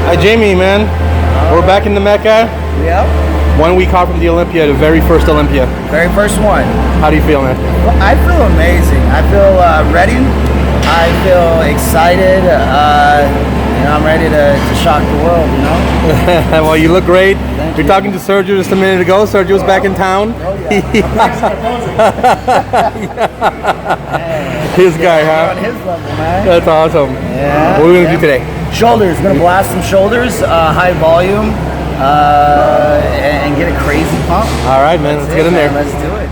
Hi, Jamie, man. We're back in the Mecca. Yep. 1 week out from the Olympia, the very first Olympia. Very first one. How do you feel, man? Well, I feel amazing. I feel ready. I feel excited. I'm ready to shock the world, you know? Well, you look great. Thank You're you. talking to Sergio just a minute ago. Sergio's back in town. Oh, yeah. His guy, huh? On his level, man. That's awesome. Yeah. What are we going to do today? Shoulders. We're going to blast some shoulders, high volume, and get a crazy pump. All right, man. Let's get in there. Let's do it.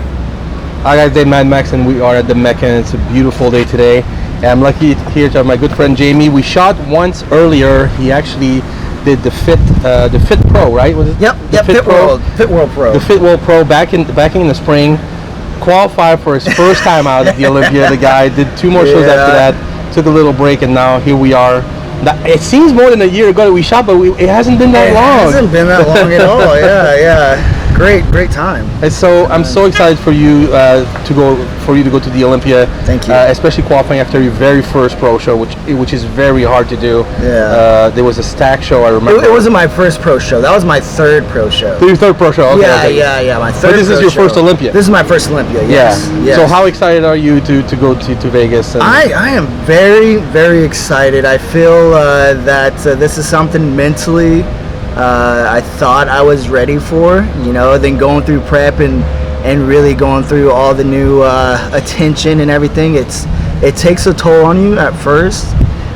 Hi guys, Dave Mad Max, and we are at the Mecca, and it's a beautiful day today. And I'm lucky here to have my good friend Jamie. We shot once earlier. He actually did the Fit Pro, right? Was it? Yep. Fit World Pro. The Fit World Pro back in the spring. Qualified for his first time out at the Olympia. The guy did 2 more shows after that. Took a little break, and now here we are. It seems more than a year ago that we shot, but it hasn't been that long. It hasn't been that long at all. Yeah. Great time. And so I'm so excited for you to go to the Olympia. Thank you. Especially qualifying after your very first pro show, which is very hard to do. Yeah. There was a stack show, I remember. It wasn't my first pro show. That was my third pro show. Your third pro show. Okay. Yeah. My third. But this is your first Olympia. This is my first Olympia. Yes. So how excited are you to go to Vegas? I am very excited. I feel that this is something mentally I thought I was ready for, then going through prep and really going through all the new attention and everything. It takes a toll on you at first,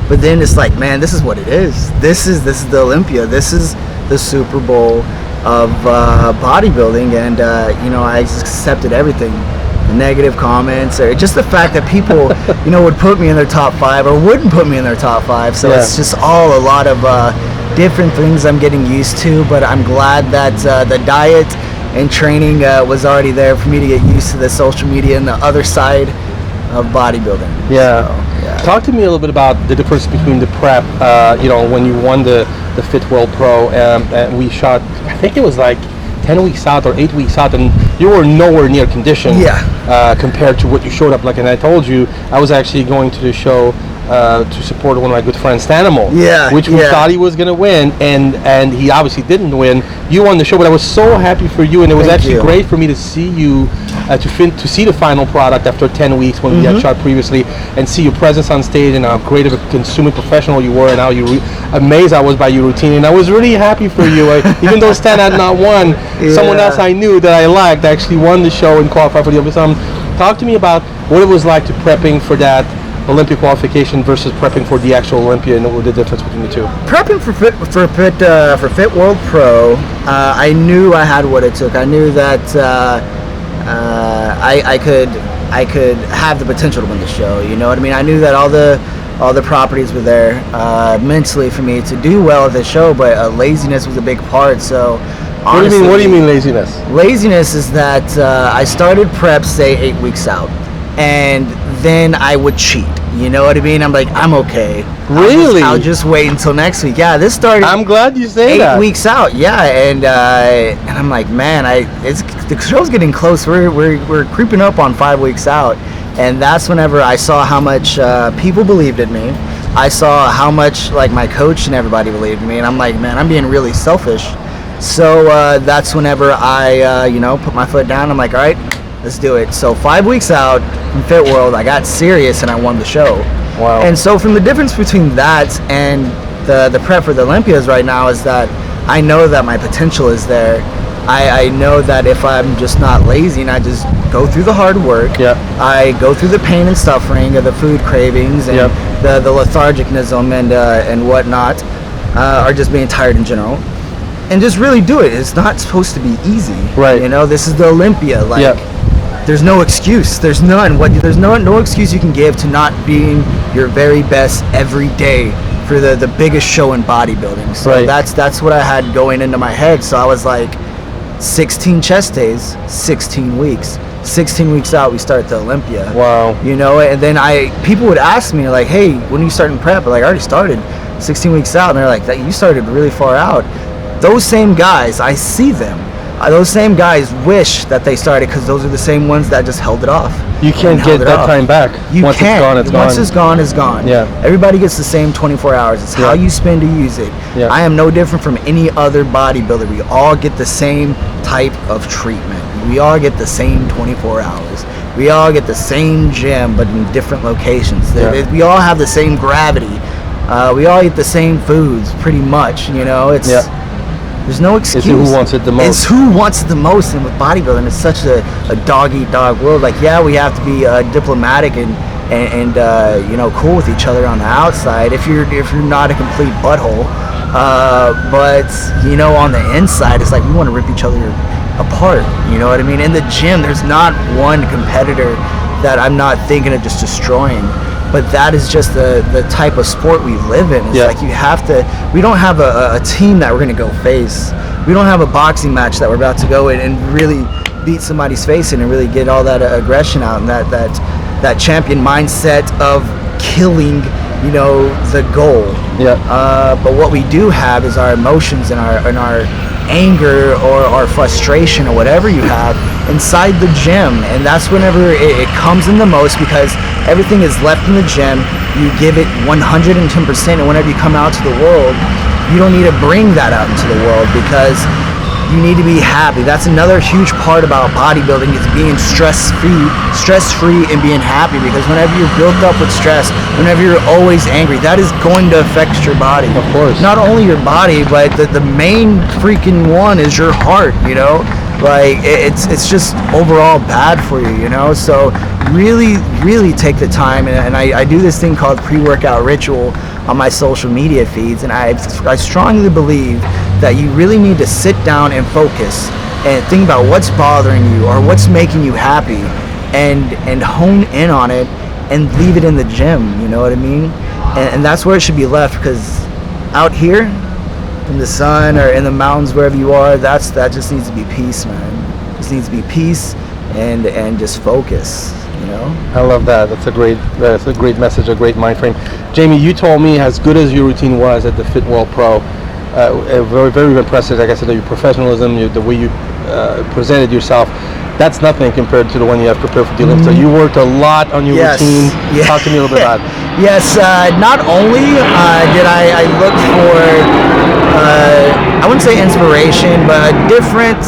but then it's like, man, this is what it is. This is the Olympia. This is the Super Bowl of bodybuilding, and I just accepted everything. The negative comments, or just the fact that people would put me in their top 5 or wouldn't put me in their top 5. So it's just all a lot of different things I'm getting used to, but I'm glad that the diet and training was already there for me to get used to the social media and the other side of bodybuilding. Yeah. Talk to me a little bit about the difference between the prep, when you won the Fit World Pro, and we shot, I think it was like 10 weeks out or 8 weeks out, and you were nowhere near condition compared to what you showed up like. And I told you I was actually going to the show to support one of my good friends, Stanimal, which we thought he was going to win, and he obviously didn't win. You won the show, but I was so happy for you, and it was great for me to see you, to see the final product after 10 weeks when we had shot previously, and see your presence on stage and how great of a consuming professional you were, and how amazed I was by your routine. And I was really happy for you. Even though Stan had not won, someone else I knew that I liked actually won the show and qualified for the Olympia. Talk to me about what it was like to prepping for that Olympia qualification versus prepping for the actual Olympia, and what the difference between the two. Prepping for Fit World Pro, I knew I had what it took. I knew that I could have the potential to win the show. You know what I mean? I knew that all the properties were there mentally for me to do well at the show, but laziness was a big part. So honestly, What do you mean laziness? Laziness is that I started prep, say 8 weeks out, and then I would cheat. You know what I mean? I'm like, I'm okay. Really? I'll just wait until next week. Yeah, this started. I'm glad you say that. 8 weeks out. Yeah, and I'm like, man, the show's getting close. We're creeping up on 5 weeks out, and that's whenever I saw how much people believed in me. I saw how much my coach and everybody believed in me, and I'm like, man, I'm being really selfish. So that's whenever I put my foot down. I'm like, all right, let's do it. So 5 weeks out from Fit World, I got serious and I won the show. Wow. And so from the difference between that and the prep for the Olympias right now is that I know that my potential is there. I know that if I'm just not lazy and I just go through the hard work, I go through the pain and suffering of the food cravings and the lethargicnism and whatnot, or just being tired in general, and just really do it. It's not supposed to be easy. Right. This is the Olympia. There's no excuse. There's none. There's no excuse you can give to not being your very best every day for the biggest show in bodybuilding. So that's what I had going into my head. So I was like, 16 chest days, 16 weeks. 16 weeks out, we start the Olympia. Wow. And then people would ask me like, hey, when are you starting prep? I already started 16 weeks out. And they're like, you started really far out. Those same guys, I see them. those same guys wish that they started, because those are the same ones that just held it off. You can't get that time back. Once it's gone, it's gone. Once it's gone, it's gone. Yeah. Everybody gets the same 24 hours. It's how you spend to use it. Yeah. I am no different from any other bodybuilder. We all get the same type of treatment. We all get the same 24 hours. We all get the same gym, but in different locations. Yeah. We all have the same gravity. We all eat the same foods, pretty much. You know, there's no excuse. It's who wants it the most. It's who wants it the most. And with bodybuilding, it's such a dog-eat-dog world. Like, yeah, we have to be diplomatic and you know, cool with each other on the outside if you're not a complete butthole. But you know, on the inside, it's like we want to rip each other apart. You know what I mean? In the gym, there's not one competitor that I'm not thinking of just destroying. But that is just the type of sport we live in. It's like you have to. We don't have a team that we're gonna go face. We don't have a boxing match that we're about to go in and really beat somebody's face in and really get all that aggression out and that champion mindset of killing, you know, the goal. Yeah. But what we do have is our emotions and our anger or our frustration or whatever you have inside the gym, and that's whenever it comes in the most, because everything is left in the gym. You give it 110%, and whenever you come out to the world, you don't need to bring that out into the world, because you need to be happy. That's another huge part about bodybuilding, is being stress-free and being happy, because whenever you're built up with stress, whenever you're always angry, that is going to affect your body. Of course. Not only your body, but the main freaking one is your heart, you know? Like, it's just overall bad for you, you know? So really take the time, and I do this thing called pre-workout ritual on my social media feeds, and I strongly believe that you really need to sit down and focus and think about what's bothering you or what's making you happy, and hone in on it and leave it in the gym. You know what I mean? And that's where it should be left, because out here in the sun or in the mountains, wherever you are, that just needs to be peace, man. Just needs to be peace and just focus. You know? I love that. That's a great message, a great mind frame. Jamie, you told me, as good as your routine was at the Fit World Pro, very, very impressive. Like I said, your professionalism, the way you presented yourself, that's nothing compared to the one you have prepared for the Olympia. So you worked a lot on your routine. Yeah. Talk to me a little bit about it. Yes, not only did I look for, I wouldn't say inspiration, but different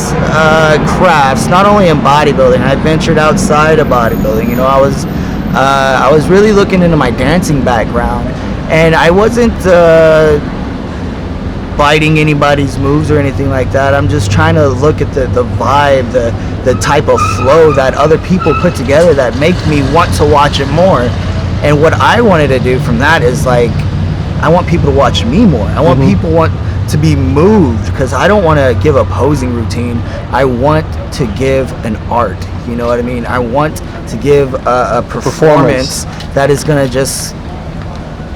crafts, not only in bodybuilding. I ventured outside of bodybuilding. You know, I was really looking into my dancing background, and I wasn't biting anybody's moves or anything like that. I'm just trying to look at the vibe, the type of flow that other people put together that make me want to watch it more. And what I wanted to do from that is, like, I want people to watch me more. I want people to be moved, because I don't want to give a posing routine. I want to give an art. You know what I mean? I want to give a performance that is going to just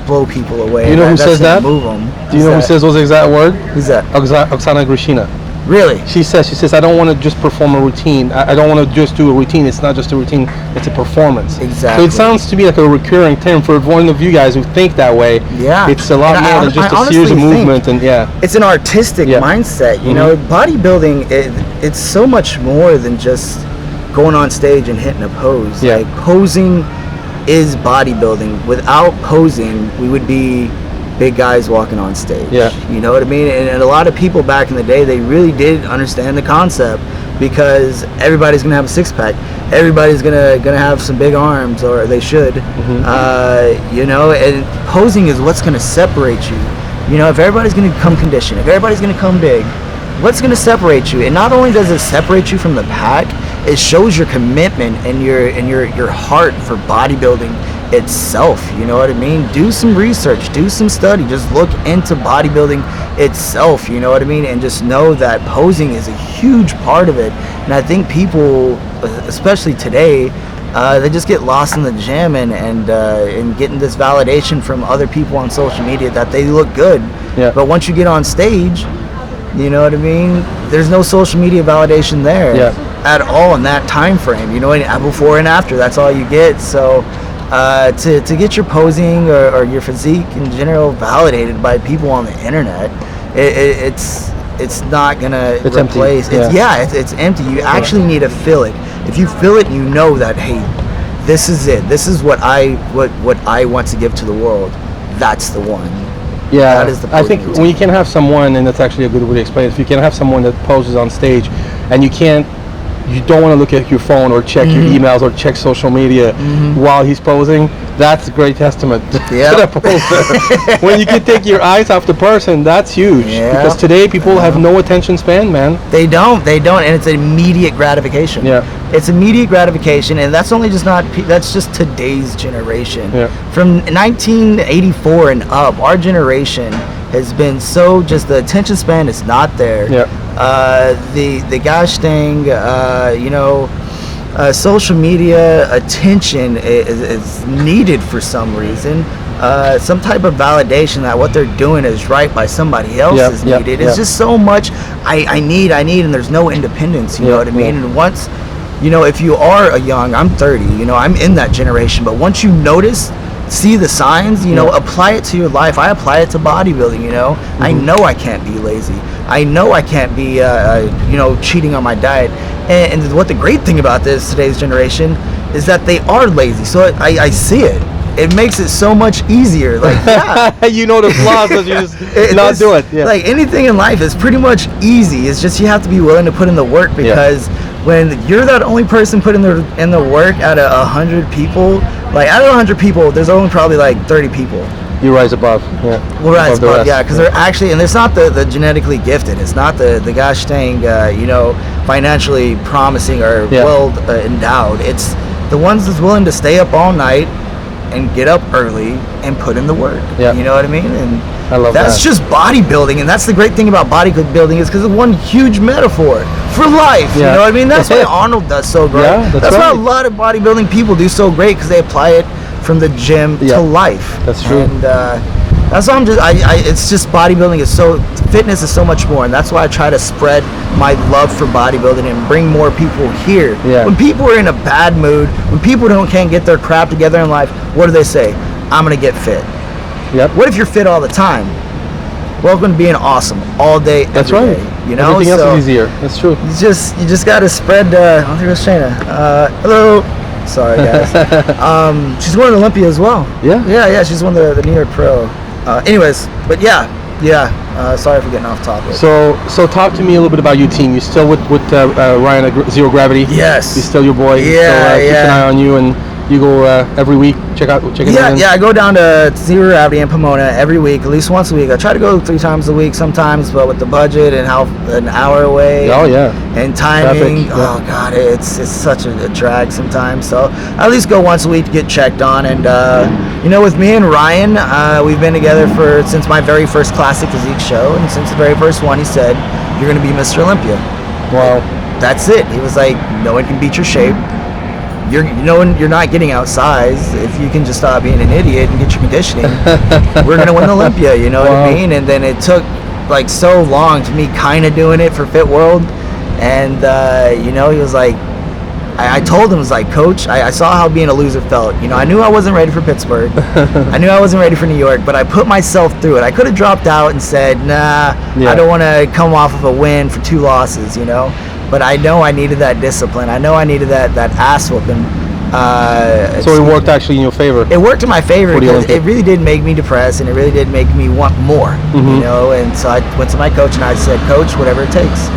blow people away. You know who says that? Move them. Do you know who says those exact words? Who's that? Oksana Grishina. Really? She says, I don't want to just perform a routine. I don't want to just do a routine. It's not just a routine. It's a performance. Exactly. So it sounds to me like a recurring term for one of you guys who think that way. Yeah. It's a lot more than just a series of movement, and it's an artistic mindset. You know, bodybuilding, it's so much more than just going on stage and hitting a pose. Yeah. Like, posing is bodybuilding. Without posing, we would be big guys walking on stage. Yeah. You know what I mean? And a lot of people back in the day, they really did understand the concept, because everybody's gonna have a six-pack. Everybody's gonna have some big arms, or they should. You know, and posing is what's gonna separate you. You know, if everybody's gonna come conditioned, if everybody's gonna come big, what's gonna separate you? And not only does it separate you from the pack, it shows your commitment and your heart for bodybuilding itself. You know what I mean? Do some research, do some study, just look into bodybuilding itself. You know what I mean? And just know that posing is a huge part of it. And I think people, especially today, they just get lost in the gym and getting this validation from other people on social media that they look good. Yeah. But once you get on stage, you know what I mean, there's no social media validation there at all in that time frame. You know, and before and after, that's all you get. So to get your posing or your physique in general validated by people on the internet, it's not gonna It's replace. empty. It's empty. You actually need to fill it. If you fill it, you know that, hey, this is it. This is what I want to give to the world. That's the one. Yeah, that is the I think potent. when you can have someone, and that's actually a good way to explain it, if you can have someone that poses on stage and you don't want to look at your phone or check your emails or check social media while he's posing, that's a great testament to the poser. When you can take your eyes off the person, that's huge. Because today people have no attention span, man. They don't, and it's immediate gratification. It's immediate gratification, and that's that's just today's generation. From 1984 and up, our generation has been just the attention span is not there. The gosh dang, social media attention is needed for some reason. Some type of validation that what they're doing is right by somebody else is needed. It's just so much I need, and there's no independence, you know what I mean? And once, if you are I'm 30, I'm in that generation, but once you see the signs, apply it to your life. I apply it to bodybuilding, I know I can't be lazy. I know I can't be, cheating on my diet. And what the great thing about today's generation is that they are lazy. So I see it. It makes it so much easier. Like, the flaws that you just not do it. Like anything in life is pretty much easy. It's just you have to be willing to put in the work, because when you're that only person putting in the work out of 100 people, like out of 100 people, there's only probably like 30 people. You rise above. We'll rise above, because they're actually, and it's not the genetically gifted. It's not the gosh dang, financially promising or well endowed. It's the ones that's willing to stay up all night and get up early and put in the work. You know what I mean? And I love that's just bodybuilding, and that's the great thing about bodybuilding is because it's one huge metaphor for life. You know what I mean? That's why Arnold does so great. That's why a lot of bodybuilding people do so great, because they apply it from the gym to life. That's true. And that's why it's just bodybuilding fitness is so much more, and that's why I try to spread my love for bodybuilding and bring more people here. When people are in a bad mood, when people can't get their crap together in life, what do they say? I'm gonna get fit. What if you're fit all the time? Welcome to being awesome all day. That's right. Day, everything else is easier. That's true. You just got to spread. I think it was Shayna. Hello. Sorry, guys. She's won Olympia as well. Yeah. She's won the New York Pro. Anyways, but sorry for getting off topic. So talk to me a little bit about your team. You still with Ryan at Zero Gravity? Yes. He's still your boy. Keep an eye on you, and you go every week. Check it out. I go down to Zero Gravity in Pomona every week, at least once a week. I try to go 3 times a week sometimes, but with the budget and how an hour away. And timing. Oh God, it's such a drag sometimes. So I at least go once a week to get checked on. And with me and Ryan, we've been together since my very first Classic Physique show, and since the very first one, he said, "You're going to be Mr. Olympia." Wow. That's it. He was like, "No one can beat your shape. You're not getting outsized. If you can just stop being an idiot and get your conditioning, we're gonna win Olympia." You know what I mean? And then it took like so long to me kind of doing it for Fit World, and he was like, I told him, I was like, "Coach, I saw how being a loser felt. I knew I wasn't ready for Pittsburgh. I knew I wasn't ready for New York, but I put myself through it. I could have dropped out and said, nah, I don't want to come off of a win for 2 losses, But I know I needed that discipline. I know I needed that ass whooping. So it worked actually in your favor. It worked in my favor because it really did make me depressed, and it really did make me want more. And so I went to my coach and I said, "Coach, whatever it takes."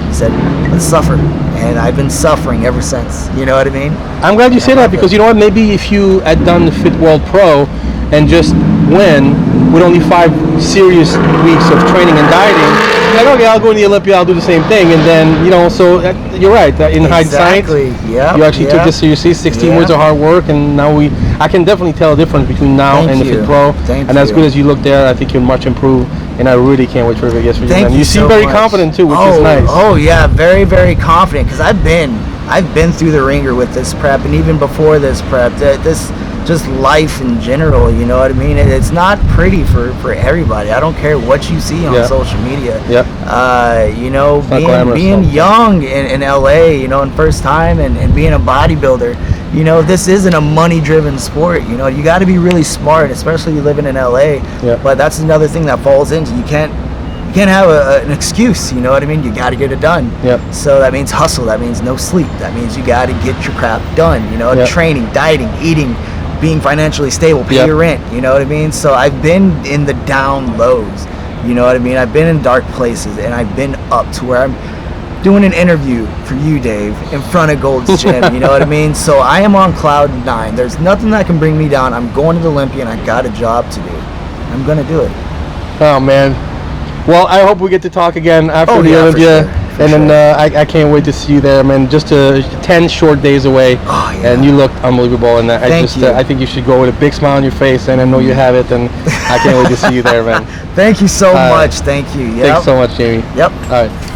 He said, "Let's suffer." And I've been suffering ever since. You know what I mean? I'm glad you say that, because you know what? Maybe if you had done the Fit World Pro and just win with only 5 serious weeks of training and dieting, like, okay, I'll go in the Olympia, I'll do the same thing, and then so you're right. In hindsight, you actually took this seriously. 16 weeks of hard work, and now I can definitely tell a difference between now and the Fit Pro. And as good as you look there, I think you're much improved, and I really can't wait for Vegas for you. And you seem very confident too, which is nice. Oh yeah, very very confident, because I've been through the ringer with this prep, and even before this prep, this just life in general, you know what I mean? It's not pretty for everybody. I don't care what you see on social media. Being young in LA, and first time and being a bodybuilder, this isn't a money-driven sport. You got to be really smart, especially living in LA. But that's another thing that falls into, you can't have an excuse, you know what I mean? You got to get it done. Yep. So that means hustle. That means no sleep. That means you got to get your crap done. You know, Yep. training, dieting, eating, being financially stable, pay Yep. your rent. You know what I mean? So I've been in the down lows. You know what I mean? I've been in dark places, and I've been up to where I'm doing an interview for you, Dave, in front of Gold's Gym. You know what I mean? So I am on cloud 9. There's nothing that can bring me down. I'm going to the Olympia, and I got a job to do. I'm gonna do it. Oh man. Well, I hope we get to talk again after the yeah, for Olympia, sure, for and then sure. I can't wait to see you there, man. Just 10 short days away, Oh, yeah. and you looked unbelievable. And Thank you. I think you should go with a big smile on your face, and I know you have it, and I can't wait to see you there, man. Thank you so much. Thank you. Yep. Thanks so much, Jamie. Yep. All right.